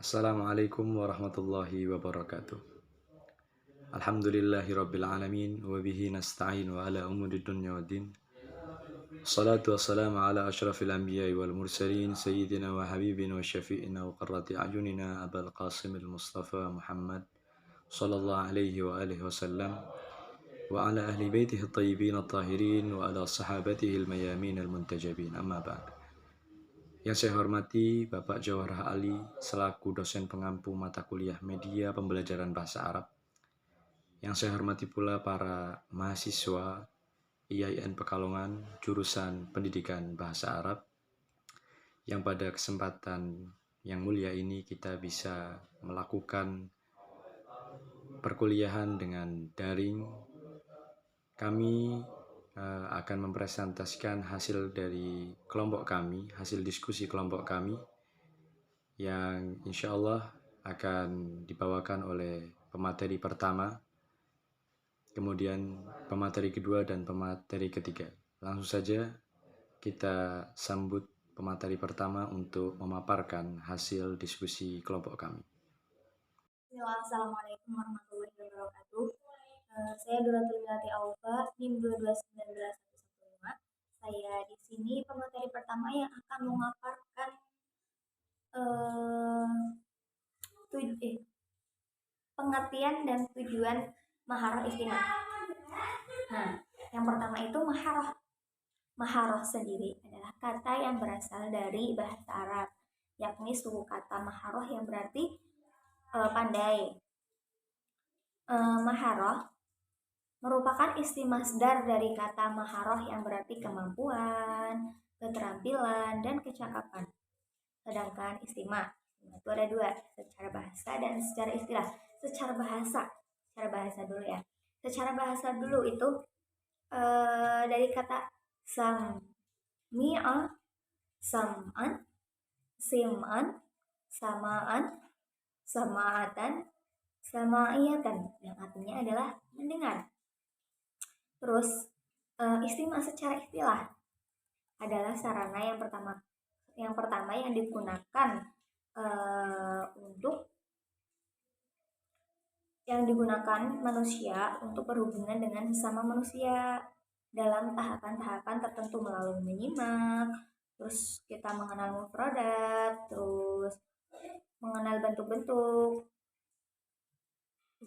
Assalamualaikum warahmatullahi wabarakatuh. Alhamdulillahi rabbil alamin wa bihi nasta'in wa ala umuri dunya waddin. Salatu wassalamu ala asyrafil anbiya'i wal mursalin sayyidina wa habibina wa syafi'ina wa qurrati a'yunina Abul Qasim al-Mustafa Muhammad sallallahu alaihi wa alihi wasallam wa ala ahli baitihi at-tayyibin at-tahirin wa ala sahabatihi al-mayamin al-muntajabin. Amma ba'd. Yang saya hormati Bapak Jawharah Ali selaku dosen pengampu mata kuliah media pembelajaran bahasa Arab. Yang saya hormati pula para mahasiswa IAIN Pekalongan jurusan Pendidikan Bahasa Arab yang pada kesempatan yang mulia ini kita bisa melakukan perkuliahan dengan daring. Kami akan mempresentasikan hasil dari kelompok kami, hasil diskusi kelompok kami yang insya Allah akan dibawakan oleh pemateri pertama, kemudian pemateri kedua dan pemateri ketiga. Langsung saja kita sambut pemateri pertama untuk memaparkan hasil diskusi kelompok kami. Assalamualaikum warahmatullahi wabarakatuh. Saya Duratul Milati Aufa, NIM 2219115. Saya di sini pemateri pertama yang akan memaparkan pengertian dan tujuan maharoh istimewa. Nah, yang pertama itu maharoh. Maharoh sendiri adalah kata yang berasal dari bahasa Arab, yakni suku kata maharoh yang berarti pandai. Maharoh merupakan isim masdar dari kata maharoh yang berarti kemampuan, keterampilan, dan kecakapan. Sedangkan istima itu ada dua, secara bahasa dan secara istilah. Secara bahasa dulu ya. Secara bahasa dulu itu dari kata samia, sam'an, sim'an, samaan, samaatan, sama'iyatan, yang artinya adalah mendengar. Terus istimewa secara istilah adalah sarana yang pertama yang digunakan manusia untuk berhubungan dengan sesama manusia dalam tahapan-tahapan tertentu melalui menyimak, terus kita mengenal mufradat, terus mengenal bentuk-bentuk,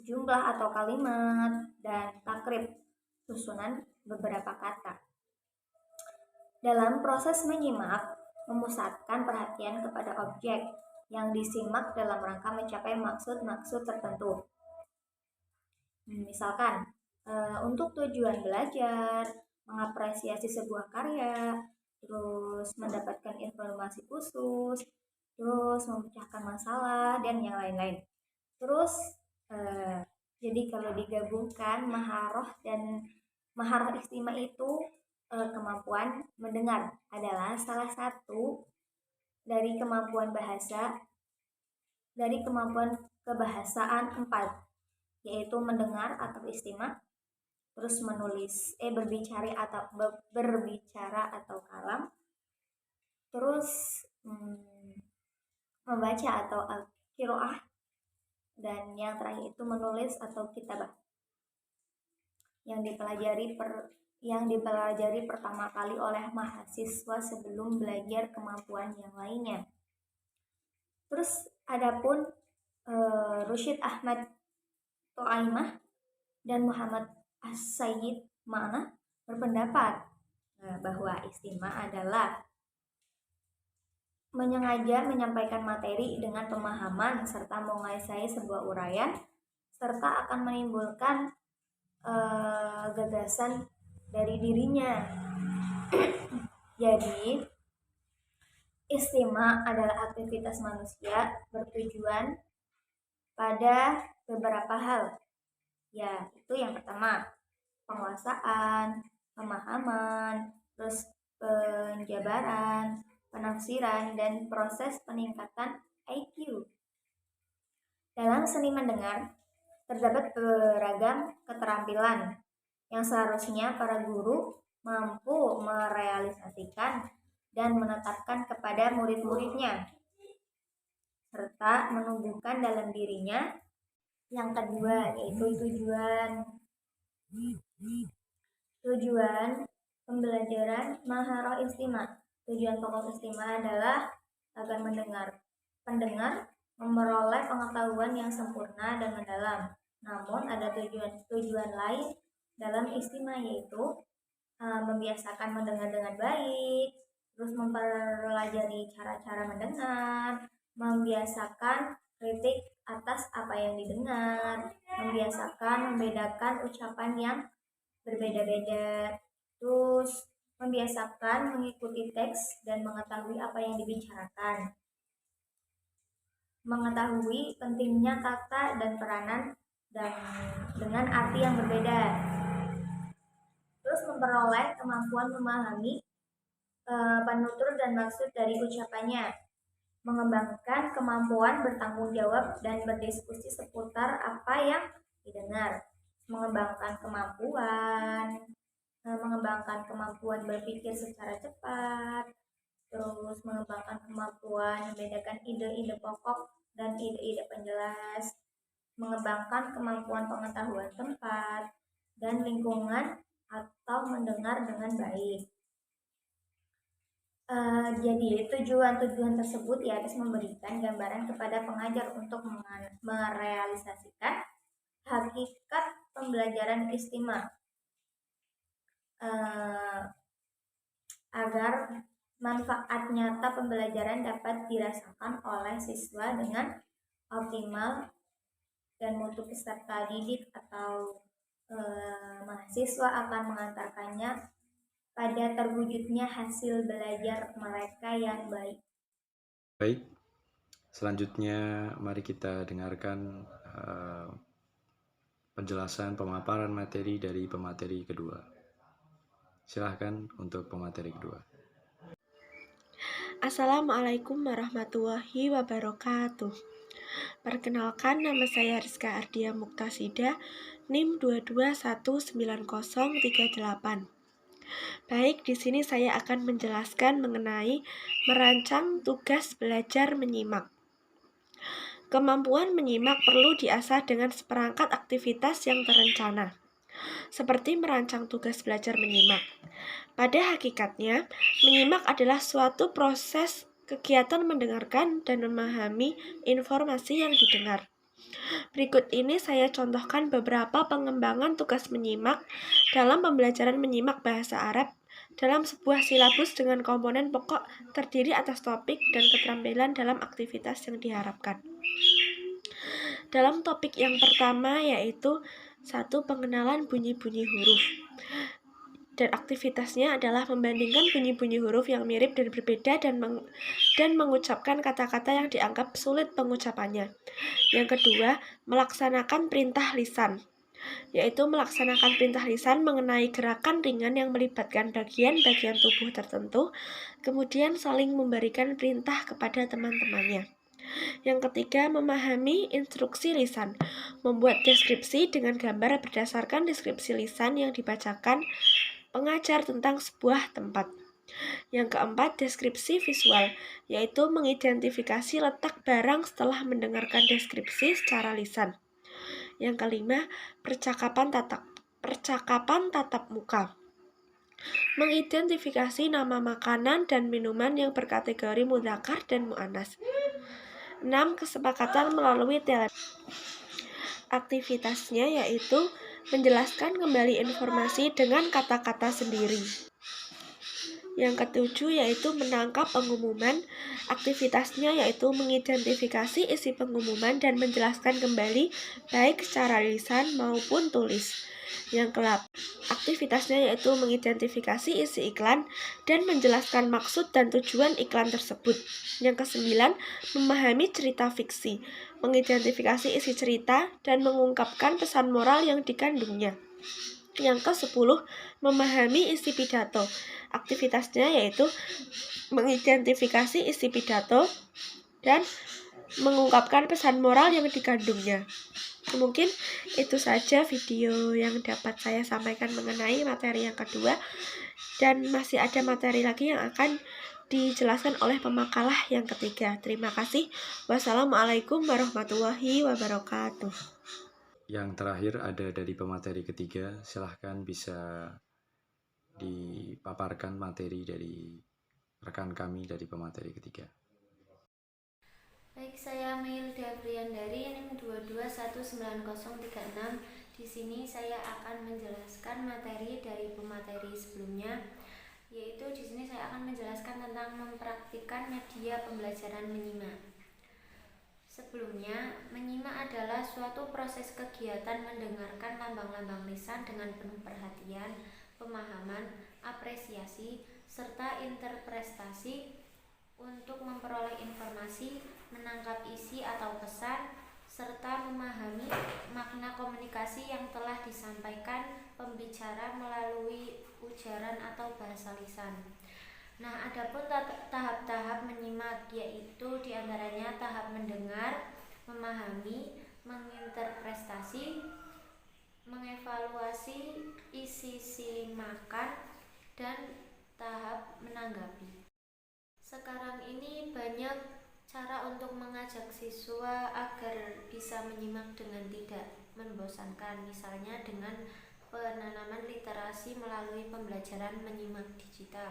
jumlah atau kalimat, dan takrib, susunan beberapa kata. Dalam proses menyimak, memusatkan perhatian kepada objek yang disimak dalam rangka mencapai maksud-maksud tertentu. Misalkan, untuk tujuan belajar, mengapresiasi sebuah karya, terus mendapatkan informasi khusus, terus memecahkan masalah, dan yang lain-lain. Terus, jadi kalau digabungkan maharoh dan maharoh istimewa itu kemampuan mendengar adalah salah satu dari kemampuan kebahasaan 4, yaitu mendengar atau istimewa, terus menulis berbicara atau kalam, terus membaca atau al-qiraah, dan yang terakhir itu menulis atau kitabah, yang dipelajari pertama kali oleh mahasiswa sebelum belajar kemampuan yang lainnya. Terus adapun Rusyid Ahmad To'aimah dan Muhammad As-Sayyid Ma'na berpendapat bahwa istimewa adalah menyengaja menyampaikan materi dengan pemahaman serta menguasai sebuah uraian serta akan menimbulkan gagasan dari dirinya. Jadi, istimewa adalah aktivitas manusia bertujuan pada beberapa hal. Ya, itu yang pertama, penguasaan, pemahaman, terus penjabaran, penafsiran, dan proses peningkatan IQ. Dalam seni mendengar, terdapat beragam keterampilan yang seharusnya para guru mampu merealisasikan dan menetapkan kepada murid-muridnya. serta menumbuhkan dalam dirinya yang kedua, yaitu tujuan. Tujuan pembelajaran Maharoh Istima. Tujuan pokok Istima adalah agar pendengar memperoleh pengetahuan yang sempurna dan mendalam. Namun ada tujuan lain dalam Istima, yaitu membiasakan mendengar dengan baik, terus mempelajari cara-cara mendengar, membiasakan kritik atas apa yang didengar, membiasakan membedakan ucapan yang berbeda-beda, terus membiasakan mengikuti teks dan mengetahui apa yang dibicarakan, mengetahui pentingnya kata dan peranan dan dengan arti yang berbeda, terus memperoleh kemampuan memahami penutur dan maksud dari ucapannya, mengembangkan kemampuan bertanggung jawab dan berdiskusi seputar apa yang didengar, mengembangkan kemampuan berpikir secara cepat, terus mengembangkan kemampuan membedakan ide-ide pokok dan ide-ide penjelas, mengembangkan kemampuan pengetahuan tempat dan lingkungan atau mendengar dengan baik. Jadi tujuan-tujuan tersebut ya harus memberikan gambaran kepada pengajar untuk merealisasikan hakikat pembelajaran istimewa, agar manfaat nyata pembelajaran dapat dirasakan oleh siswa dengan optimal dan mutu peserta didik atau mahasiswa akan mengantarkannya pada terwujudnya hasil belajar mereka yang baik. Baik, selanjutnya mari kita dengarkan penjelasan pemaparan materi dari pemateri kedua. Silahkan untuk pemateri kedua. Assalamualaikum warahmatullahi wabarakatuh. Perkenalkan, nama saya Rizka Ardia Muktasida, NIM 2219038. Baik, di sini saya akan menjelaskan mengenai merancang tugas belajar menyimak. Kemampuan menyimak perlu diasah dengan seperangkat aktivitas yang terencana, seperti merancang tugas belajar menyimak. Pada hakikatnya, menyimak adalah suatu proses kegiatan mendengarkan dan memahami informasi yang didengar. Berikut ini saya contohkan beberapa pengembangan tugas menyimak dalam pembelajaran menyimak bahasa Arab dalam sebuah silabus dengan komponen pokok terdiri atas topik dan keterampilan dalam aktivitas yang diharapkan. Dalam topik yang pertama yaitu 1. Pengenalan bunyi-bunyi huruf. Dan aktivitasnya adalah membandingkan bunyi-bunyi huruf yang mirip dan berbeda dan mengucapkan kata-kata yang dianggap sulit pengucapannya. Yang kedua, melaksanakan perintah lisan, yaitu melaksanakan perintah lisan mengenai gerakan ringan yang melibatkan bagian-bagian tubuh tertentu, kemudian saling memberikan perintah kepada teman-temannya. Yang ketiga, memahami instruksi lisan, membuat deskripsi dengan gambar berdasarkan deskripsi lisan yang dibacakan pengajar tentang sebuah tempat. Yang keempat, deskripsi visual, yaitu mengidentifikasi letak barang setelah mendengarkan deskripsi secara lisan. Yang kelima, percakapan tatap muka, mengidentifikasi nama makanan dan minuman yang berkategori mudzakkar dan muannas. 6. Kesepakatan melalui telepon. Aktivitasnya yaitu menjelaskan kembali informasi dengan kata-kata sendiri. Yang ketujuh yaitu menangkap pengumuman. Aktivitasnya yaitu mengidentifikasi isi pengumuman dan menjelaskan kembali baik secara lisan maupun tulis. Yang ke-8, aktivitasnya yaitu mengidentifikasi isi iklan dan menjelaskan maksud dan tujuan iklan tersebut. Yang ke-9, memahami cerita fiksi, mengidentifikasi isi cerita dan mengungkapkan pesan moral yang dikandungnya. Yang ke-10, memahami isi pidato. Aktivitasnya yaitu mengidentifikasi isi pidato dan mengungkapkan pesan moral yang dikandungnya. Mungkin itu saja video yang dapat saya sampaikan mengenai materi yang kedua, dan masih ada materi lagi yang akan dijelaskan oleh pemakalah yang ketiga. Terima kasih. Wassalamualaikum warahmatullahi wabarakatuh. Yang terakhir ada dari pemateri ketiga, silahkan bisa dipaparkan materi dari rekan kami dari pemateri ketiga. Baik, saya Mailda Briandari NIM 2219036. Di sini saya akan menjelaskan materi dari pemateri sebelumnya, yaitu di sini saya akan menjelaskan tentang mempraktikkan media pembelajaran menyimak. Sebelumnya, menyimak adalah suatu proses kegiatan mendengarkan lambang-lambang lisan dengan penuh perhatian, pemahaman, apresiasi, serta interpretasi untuk memperoleh informasi, menangkap isi atau pesan, serta memahami makna komunikasi yang telah disampaikan pembicara melalui ujaran atau bahasa lisan. Nah, adapun tahap-tahap menyimak, yaitu diantaranya tahap mendengar, memahami, menginterpretasi, mengevaluasi isi simakan, dan tahap menanggapi. Sekarang ini banyak cara untuk mengajak siswa agar bisa menyimak dengan tidak membosankan, misalnya dengan penanaman literasi melalui pembelajaran menyimak digital.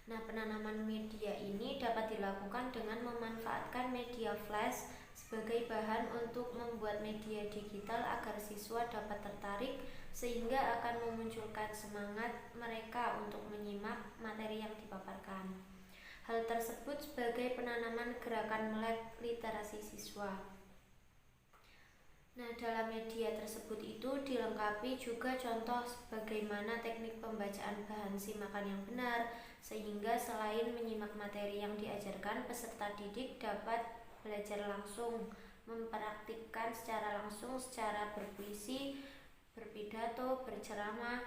Nah, penanaman media ini dapat dilakukan dengan memanfaatkan media flash sebagai bahan untuk membuat media digital agar siswa dapat tertarik, sehingga akan memunculkan semangat mereka untuk menyimak materi yang dipaparkan. Hal tersebut sebagai penanaman gerakan melek literasi siswa. Nah, dalam media tersebut itu dilengkapi juga contoh bagaimana teknik pembacaan bahan simakan yang benar, sehingga selain menyimak materi yang diajarkan, peserta didik dapat belajar langsung, mempraktikkan secara langsung secara berpuisi, berpidato, berceramah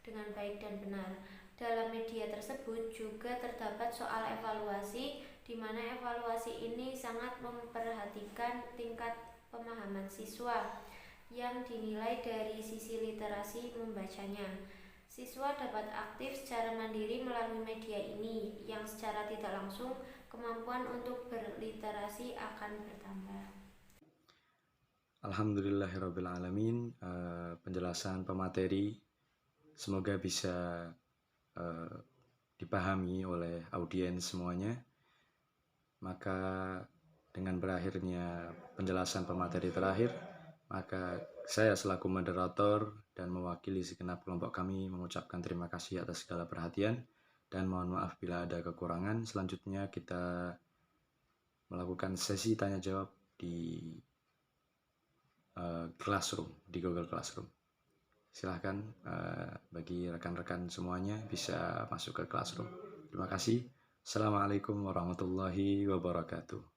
dengan baik dan benar. Dalam media tersebut juga terdapat soal evaluasi, di mana evaluasi ini sangat memperhatikan tingkat pemahaman siswa yang dinilai dari sisi literasi membacanya. Siswa dapat aktif secara mandiri melalui media ini, yang secara tidak langsung kemampuan untuk berliterasi akan bertambah. Alhamdulillahirrabbilalamin. Penjelasan pemateri semoga bisa dipahami oleh audiens semuanya. Maka dengan berakhirnya penjelasan pemateri terakhir, maka saya selaku moderator dan mewakili segenap kelompok kami mengucapkan terima kasih atas segala perhatian dan mohon maaf bila ada kekurangan. Selanjutnya kita melakukan sesi tanya jawab di Classroom, di Google Classroom. Silahkan bagi rekan-rekan semuanya bisa masuk ke Classroom. Terima kasih. Assalamualaikum warahmatullahi wabarakatuh.